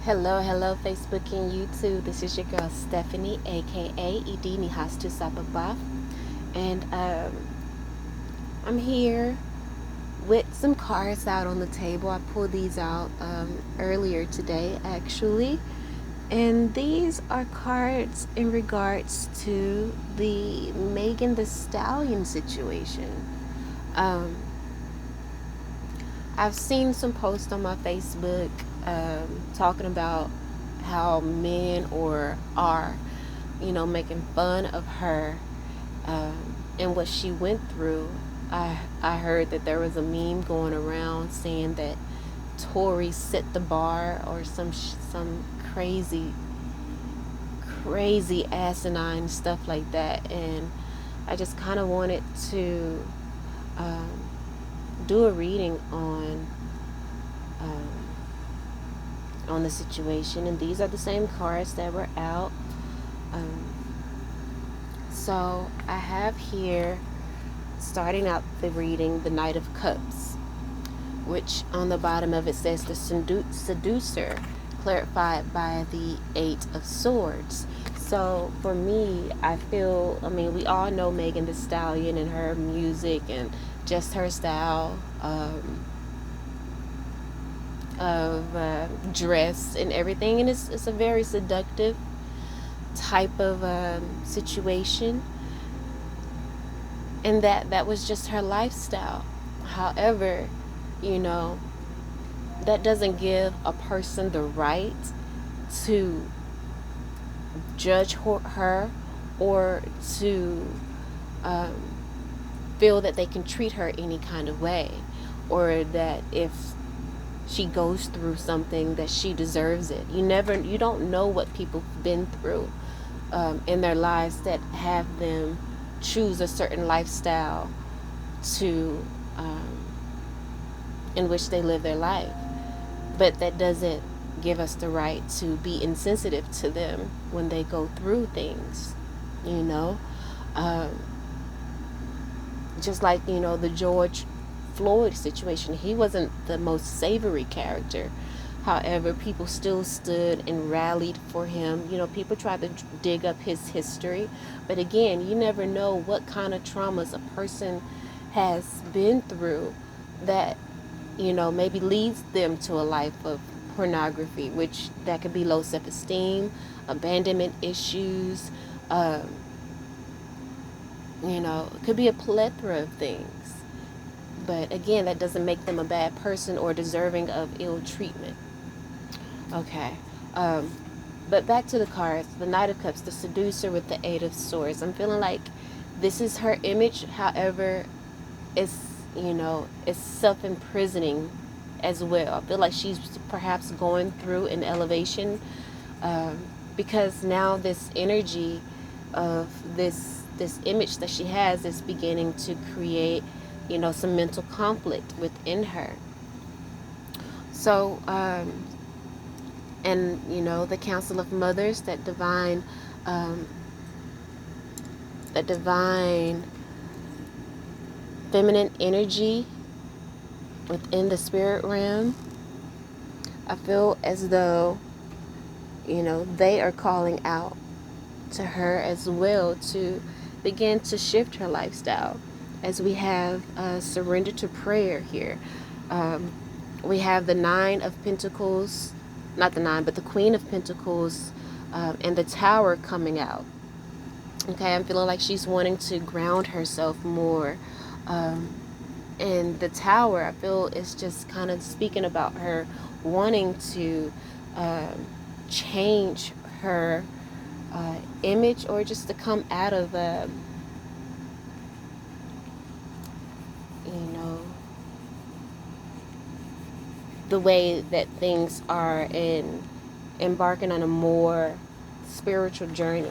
Hello, Facebook and YouTube. This is your girl Stephanie, aka Idini Hastu Sababa, and I'm here with some cards out on the table. I pulled these out earlier today, actually, and these are cards in regards to the Megan the Stallion situation. Um, I've seen some posts on my Facebook talking about how men are, making fun of her and what she went through. I heard that there was a meme going around saying that Tory set the bar or some crazy asinine stuff like that, and I just kind of wanted to um, do a reading um, on the situation, and these are the same cards that were out. Um, so I have here, starting out the reading, the Knight of Cups, which on the bottom of it says the seducer, clarified by the Eight of Swords. So for me, we all know Megan the Stallion and her music and just her style of dress and everything, and it's a very seductive type of situation, and that was just her lifestyle. However, you know that doesn't give a person the right to judge her or to um, feel that they can treat her any kind of way, or that if she goes through something that she deserves it. You don't know what people have been through in their lives that have them choose a certain lifestyle to in which they live their life. But that doesn't give us the right to be insensitive to them when they go through things, you know. Um, just like, the George Floyd situation. He wasn't the most savory character. However, people still stood and rallied for him. People tried to dig up his history. But again, you never know what kind of traumas a person has been through that, maybe leads them to a life of pornography, which that could be low self-esteem, abandonment issues, um, it could be a plethora of things. But again, that doesn't make them a bad person or deserving of ill treatment. Okay. Um, but back to the cards. The Knight of Cups, the seducer with the Eight of Swords. I'm feeling like this is her image. However, it's, it's self-imprisoning as well. I feel like she's perhaps going through an elevation because now this energy of this image that she has is beginning to create, some mental conflict within her. So, and the Council of Mothers, um, that divine feminine energy within the spirit realm. I feel as though, they are calling out to her as well to begin to shift her lifestyle. As we have surrender to prayer here. We have the Nine of Pentacles, not the Nine, but the Queen of Pentacles and the Tower coming out. Okay, I'm feeling like she's wanting to ground herself more. And the Tower, I feel, is just kind of speaking about her wanting to change her image, or just to come out of the way that things are, and embarking on a more spiritual journey.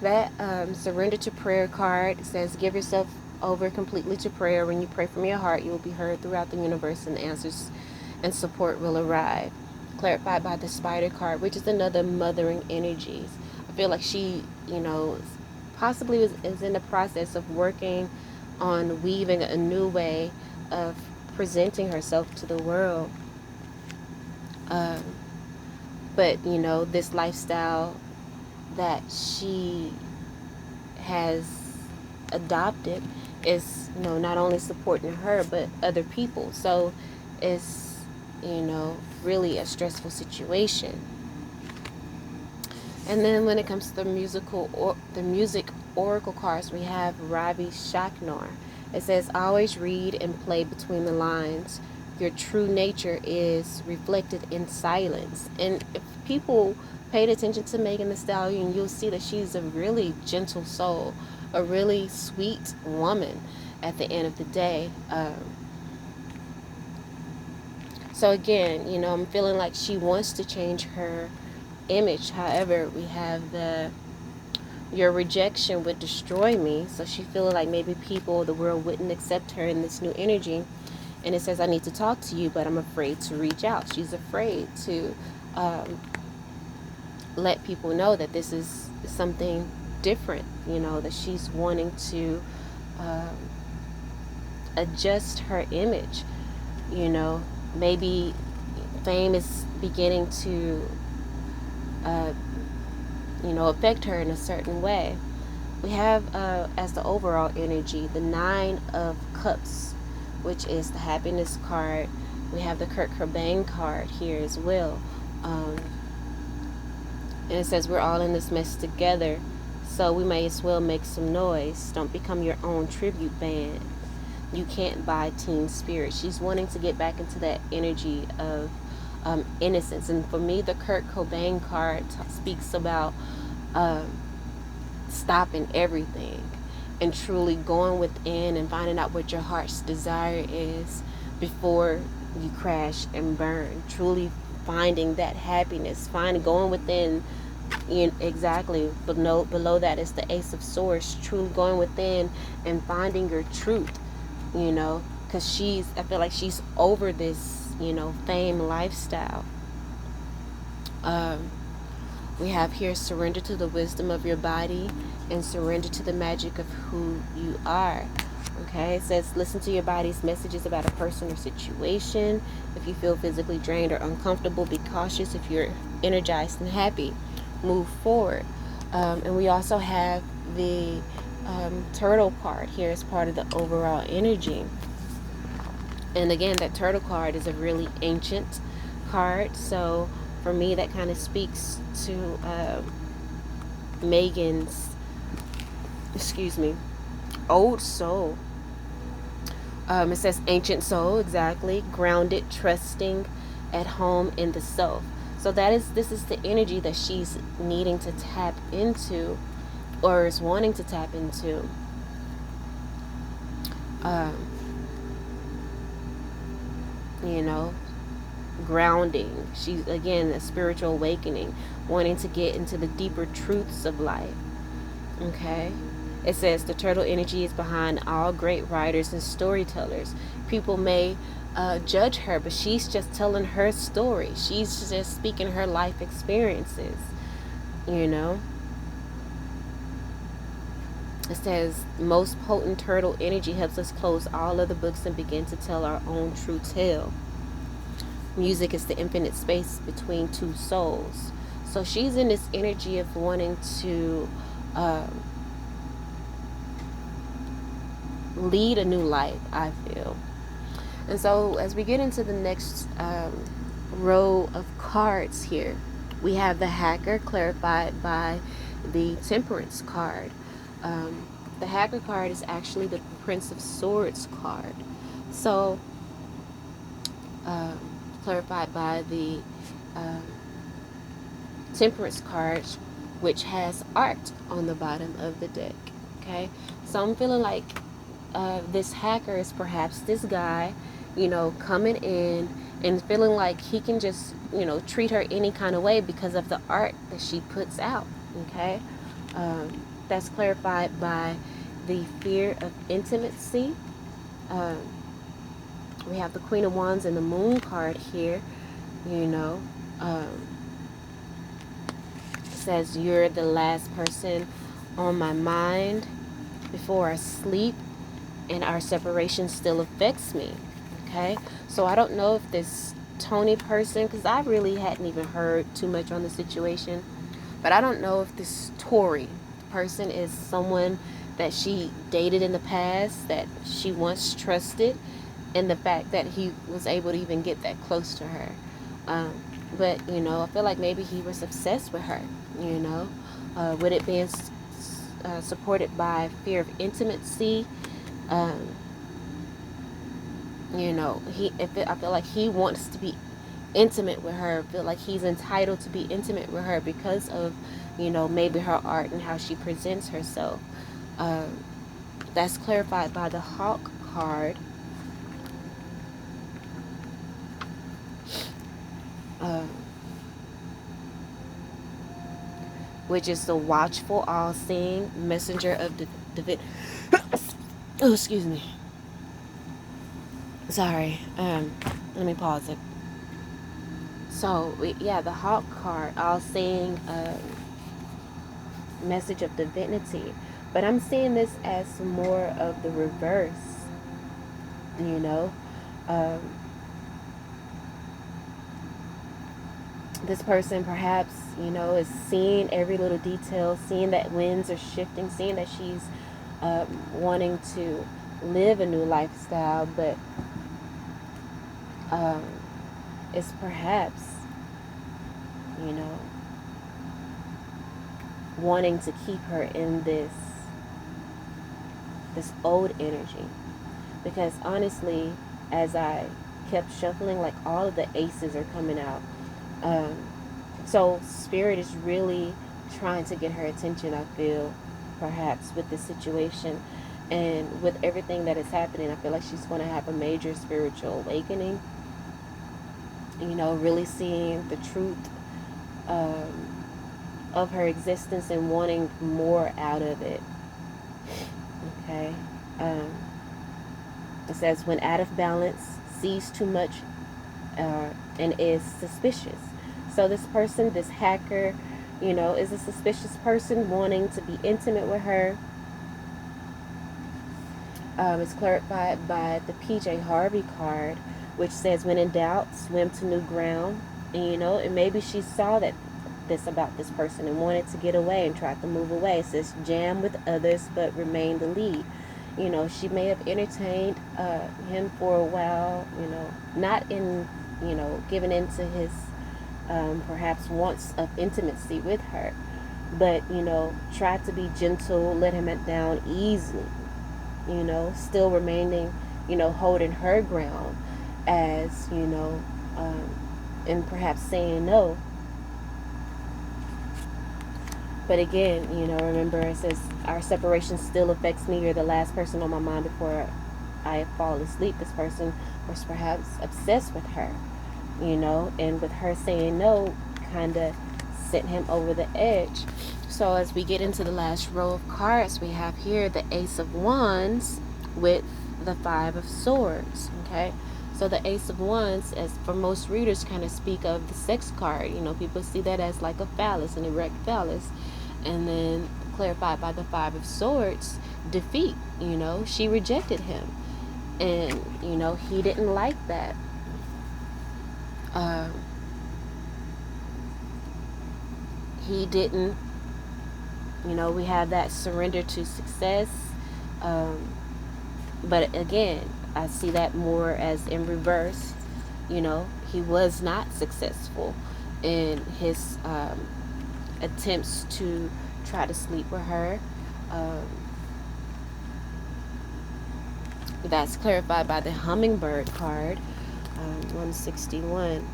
That surrender to prayer card says, give yourself over completely to prayer. When you pray from your heart, you will be heard throughout the universe, and answers and support will arrive. Clarified by the Spider card, which is another mothering energies. I feel like she, possibly is in the process of working on weaving a new way of presenting herself to the world. Um, But, this lifestyle that she has adopted is, not only supporting her, but other people. So it's, really a stressful situation. And then when it comes to the music oracle cards, we have Ravi Shaknar. It says, always read and play between the lines. Your true nature is reflected in silence. And if people paid attention to Megan the Stallion, you'll see that she's a really gentle soul, a really sweet woman at the end of the day. So again, I'm feeling like she wants to change her image. However, we have your rejection would destroy me. So she feeling like maybe people, the world wouldn't accept her in this new energy. And it says, I need to talk to you, but I'm afraid to reach out. She's afraid to let people know that this is something different, that she's wanting to adjust her image. Maybe fame is beginning to affect her in a certain way. We have, as the overall energy, the 9 of Cups, which is the happiness card. We have the Kurt Cobain card here as well. And it says we're all in this mess together, so we may as well make some noise. Don't become your own tribute band. You can't buy teen spirit. She's wanting to get back into that energy of innocence. And for me, the Kurt Cobain card speaks about stopping everything and truly going within and finding out what your heart's desire is before you crash and burn. Truly finding that happiness, going within. Exactly. Below that is the Ace of Swords. Truly going within and finding your truth. Because I feel like she's over this, fame lifestyle. We have here, surrender to the wisdom of your body and surrender to the magic of who you are. Okay, it says listen to your body's messages about a person or situation. If you feel physically drained or uncomfortable, be cautious. If you're energized and happy, move forward. And we also have the turtle card here as part of the overall energy. And again, that turtle card is a really ancient card. So for me, that kind of speaks to Megan's, old soul. It says ancient soul, exactly. Grounded, trusting, at home in the self. So this is the energy that she's needing to tap into, or is wanting to tap into. Grounding. She's, again, a spiritual awakening, wanting to get into the deeper truths of life. Okay. It says the turtle energy is behind all great writers and storytellers. People may judge her, but she's just telling her story. She's just speaking her life experiences. It says most potent turtle energy helps us close all of the books and begin to tell our own true tale. Music is the infinite space between two souls. So she's in this energy of wanting to lead a new life, I feel. And so as we get into the next row of cards here, we have the hacker clarified by the temperance card. The hacker card is actually the Prince of Swords card. So clarified by the temperance card, which has art on the bottom of the deck. Okay, so I'm feeling like this hacker is perhaps this guy, coming in and feeling like he can just, treat her any kind of way because of the art that she puts out. Okay, that's clarified by the fear of intimacy. We have the Queen of Wands and the Moon card here. Says you're the last person on my mind before I sleep, and our separation still affects me. Okay, so I don't know if this Tony person, because I really hadn't even heard too much on the situation. But I don't know if this Tori person is someone that she dated in the past, that she once trusted, and the fact that he was able to even get that close to her. Um, but, I feel like maybe he was obsessed with her, with it being supported by fear of intimacy. Um, I feel like he wants to be intimate with her, feel like he's entitled to be intimate with her because of, maybe her art and how she presents herself. Um, that's clarified by the Hawk card. Um, which is the watchful, all-seeing messenger of the oh, excuse me. Sorry. Let me pause it. So, yeah, the Hawk card, all-seeing message of divinity. But I'm seeing this as more of the reverse, you know. Um, this person perhaps, is seeing every little detail, seeing that winds are shifting, seeing that she's wanting to live a new lifestyle, but um, it's perhaps, you know, wanting to keep her in this old energy. Because honestly, as I kept shuffling, like all of the aces are coming out. So spirit is really trying to get her attention, I feel, perhaps with this situation. And with everything that is happening, I feel like she's going to have a major spiritual awakening. Really seeing the truth of her existence and wanting more out of it. Okay. Um, it says, when out of balance, sees too much and is suspicious. So this person, this hacker, is a suspicious person wanting to be intimate with her. It's clarified by the PJ Harvey card, which says, when in doubt, swim to new ground. And maybe she saw this about this person and wanted to get away and tried to move away. It says, jam with others but remain the lead. She may have entertained him for a while, not in, giving into his perhaps wants of intimacy with her, but, tried to be gentle, let him down easily, still remaining, holding her ground as, and perhaps saying no. But again, remember it says, our separation still affects me. You're the last person on my mind before I fall asleep. This person was perhaps obsessed with her, and with her saying no, kind of sent him over the edge. So as we get into the last row of cards, we have here the Ace of Wands with the Five of Swords, okay? So the Ace of Wands, as for most readers, kind of speak of the sex card. People see that as like a phallus, an erect phallus. And then clarified by the Five of Swords, defeat. She rejected him. And, he didn't like that. He didn't, we have that surrender to success. But again, I see that more as in reverse. He was not successful in his attempts to try to sleep with her. That's clarified by the Hummingbird card, 161.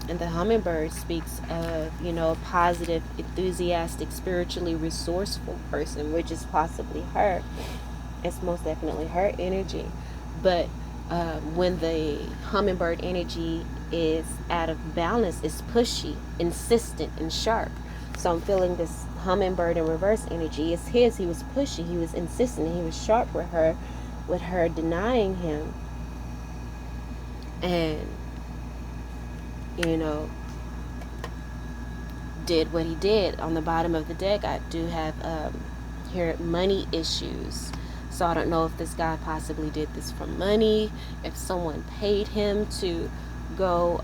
And the Hummingbird speaks of, a positive, enthusiastic, spiritually resourceful person, which is possibly her. It's most definitely her energy. But when the Hummingbird energy is out of balance, it's pushy, insistent, and sharp. So I'm feeling this Hummingbird in reverse energy is his. He was pushy, he was insistent, he was sharp with her denying him. And, did what he did. On the bottom of the deck, I do have here money issues. So I don't know if this guy possibly did this for money, if someone paid him to go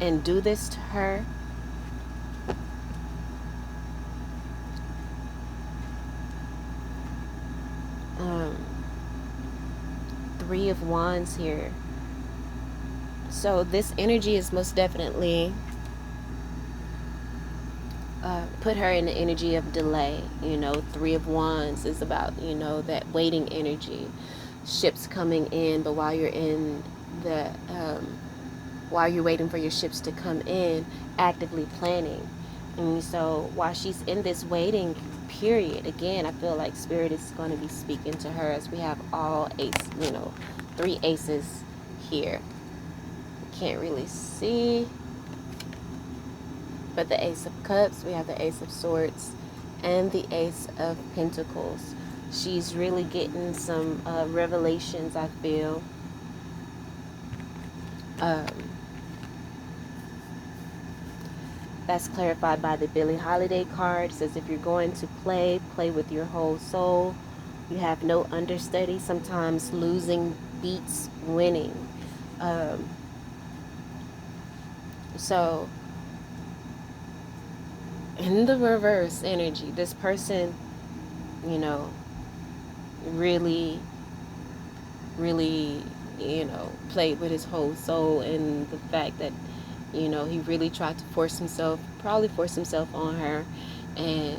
and do this to her, um, Three of Wands here. So this energy is most definitely put her in the energy of delay. Three of Wands is about, that waiting energy. Ships coming in, but while you're waiting for your ships to come in, actively planning. And so while she's in this waiting period, again, I feel like Spirit is going to be speaking to her, as we have all three aces here. Can't really see, but the Ace of Cups, we have the Ace of Swords, and the Ace of Pentacles. She's really getting some revelations, I feel. That's clarified by the Billie Holiday card. It says, if you're going to play with your whole soul. You have no understudy. Sometimes losing beats winning. So, in the reverse energy, this person, really, really, played with his whole soul, and the fact that, he really tried to probably force himself on her, and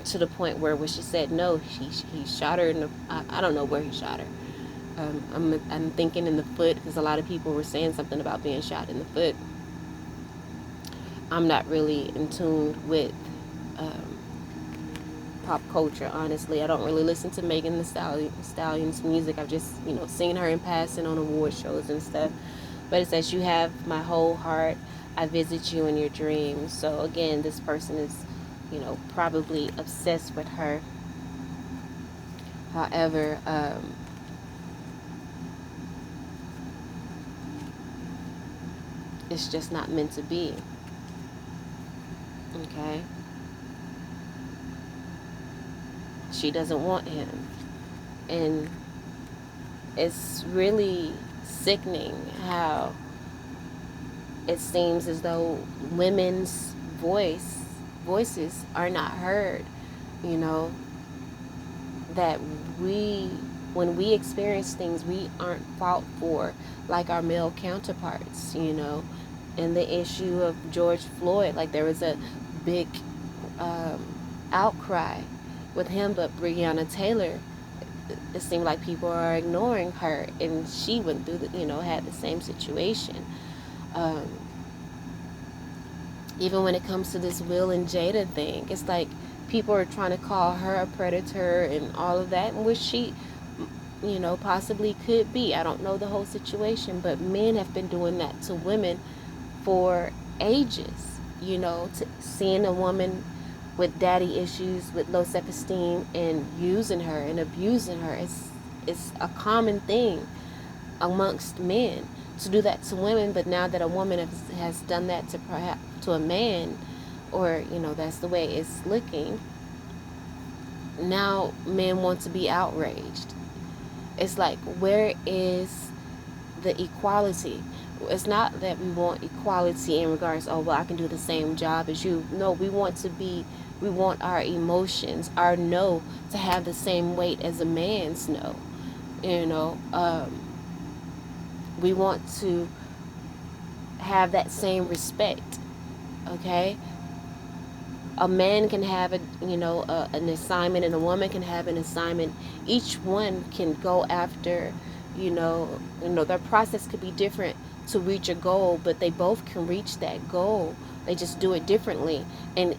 to the point where when she said no, he shot her I don't know where he shot her. I'm thinking in the foot, because a lot of people were saying something about being shot in the foot. I'm not really in tune with pop culture, honestly. I don't really listen to Megan the Stallion's music. I've just, seen her in passing on award shows and stuff. But it says, you have my whole heart. I visit you in your dreams. So again, this person is, probably obsessed with her. However, it's just not meant to be. Okay? She doesn't want him. And it's really sickening how it seems as though women's voices are not heard. That when we experience things, we aren't fought for like our male counterparts. And the issue of George Floyd, like there was a big outcry with him, but Breonna Taylor, it seemed like people are ignoring her, and she went through had the same situation. Even when it comes to this Will and Jada thing, it's like people are trying to call her a predator and all of that, which she, possibly could be. I don't know the whole situation, but men have been doing that to women for ages. Seeing a woman with daddy issues, with low self-esteem, and using her and abusing her, it's a common thing amongst men to do that to women. But now that a woman has done that to a man, or that's the way it's looking, now men want to be outraged. It's like, where is the equality? It's not that we want equality in regards, oh well, I can do the same job as you. No, we want our emotions, our no, to have the same weight as a man's no. We want to have that same respect. Okay? A man can have an assignment, and a woman can have an assignment. Each one can go after, their process could be different to reach a goal, but they both can reach that goal. They just do it differently, and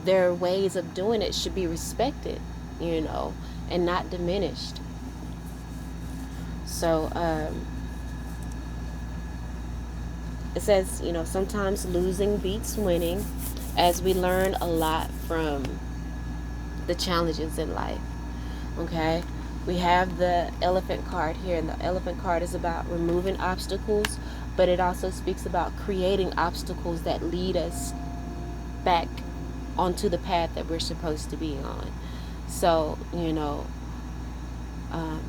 their ways of doing it should be respected, and not diminished. So it says, sometimes losing beats winning, as we learn a lot from the challenges in life. Okay? We have the Elephant card here, and the Elephant card is about removing obstacles, but it also speaks about creating obstacles that lead us back onto the path that we're supposed to be on. So, Um,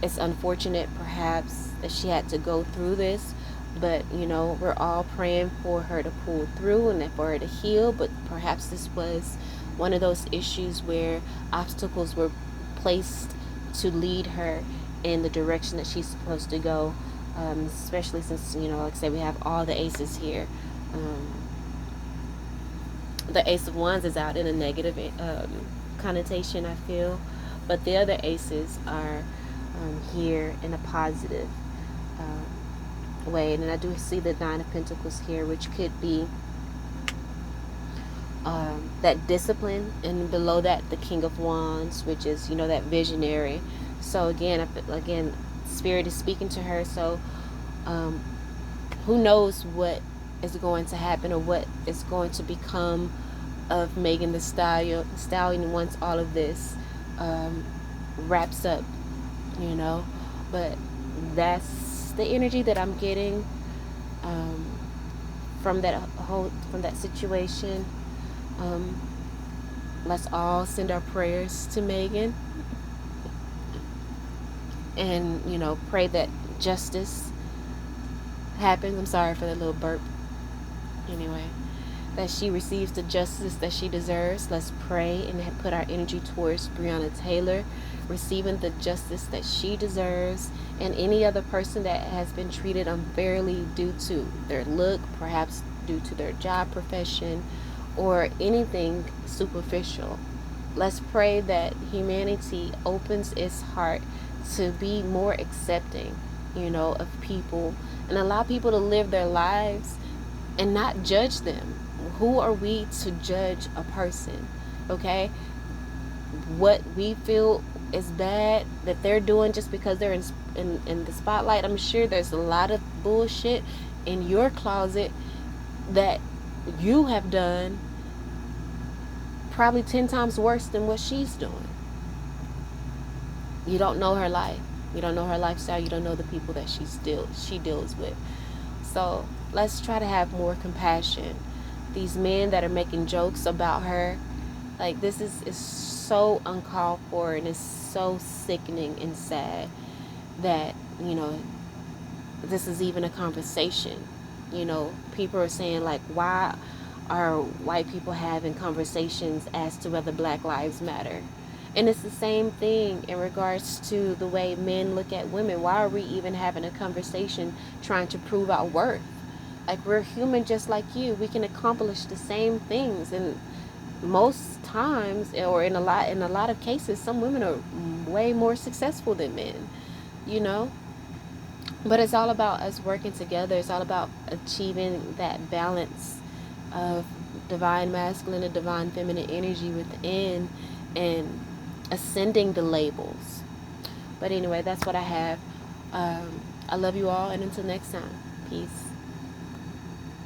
it's unfortunate, perhaps, that she had to go through this, but we're all praying for her to pull through and for her to heal. But perhaps this was one of those issues where obstacles were placed to lead her in the direction that she's supposed to go. Especially since, like I said, we have all the aces here. The Ace of Wands is out in a negative connotation, I feel, but the other aces are here in a positive way. And then I do see the Nine of Pentacles here, which could be that discipline, and below that the King of Wands, which is that visionary. So again, Spirit is speaking to her. So who knows what is going to happen or what is going to become of Megan the Stallion once all of this wraps up, but that's the energy that I'm getting from that situation. Let's all send our prayers to Megan, and pray that justice happens. I'm sorry for that little burp. Anyway, that she receives the justice that she deserves. Let's pray and put our energy towards Breonna Taylor receiving the justice that she deserves, and any other person that has been treated unfairly due to their look, perhaps due to their job profession, or anything superficial. Let's pray that humanity opens its heart to be more accepting, of people, and allow people to live their lives and not judge them. Who are we to judge a person? Okay? What we feel is bad that they're doing just because they're in the spotlight. I'm sure there's a lot of bullshit in your closet that you have done probably 10 times worse than what she's doing. You don't know her life. You don't know her lifestyle. You don't know the people that she deals with. So let's try to have more compassion. These men that are making jokes about her, like, this is so uncalled for, and it's so sickening and sad that this is even a conversation. People are saying, like, why are white people having conversations as to whether Black Lives Matter? And it's the same thing in regards to the way men look at women. Why are we even having a conversation trying to prove our worth? Like, we're human just like you. We can accomplish the same things, and most times, or in a lot of cases, some women are way more successful than men. You know, but it's all about us working together. It's all about achieving that balance of divine masculine and divine feminine energy within, and ascending the labels. But anyway, that's what I have. I love you all, and until next time, peace.